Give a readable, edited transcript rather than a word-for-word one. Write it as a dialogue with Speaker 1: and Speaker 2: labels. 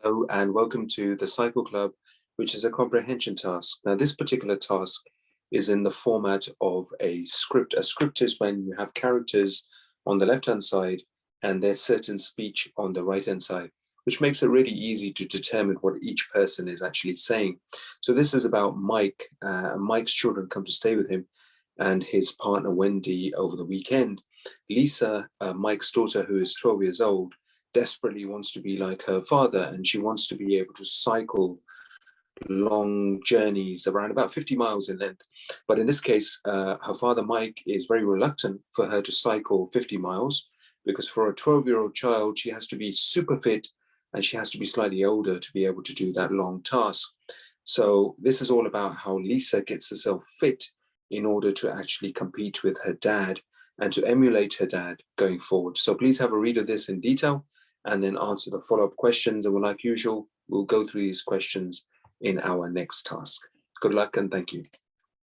Speaker 1: Hello and welcome to the Cycle Club, which is a comprehension task. Now, this particular task is in the format of a script. A script is when you have characters on the left-hand side and there's certain speech on the right-hand side, which makes it really easy to determine what each person is actually saying. So this is about Mike. Mike's children come to stay with him and his partner Wendy over the weekend. Lisa, Mike's daughter, who is 12 years old, desperately wants to be like her father, and she wants to be able to cycle long journeys around about 50 miles in length. But in this case, her father Mike is very reluctant for her to cycle 50 miles because for a 12-year-old child, she has to be super fit and she has to be slightly older to be able to do that long task. So this is all about how Lisa gets herself fit in order to actually compete with her dad and to emulate her dad going forward. So please have a read of this in detail and then answer the follow-up questions. And like usual, we'll go through these questions in our next task. Good luck and thank you.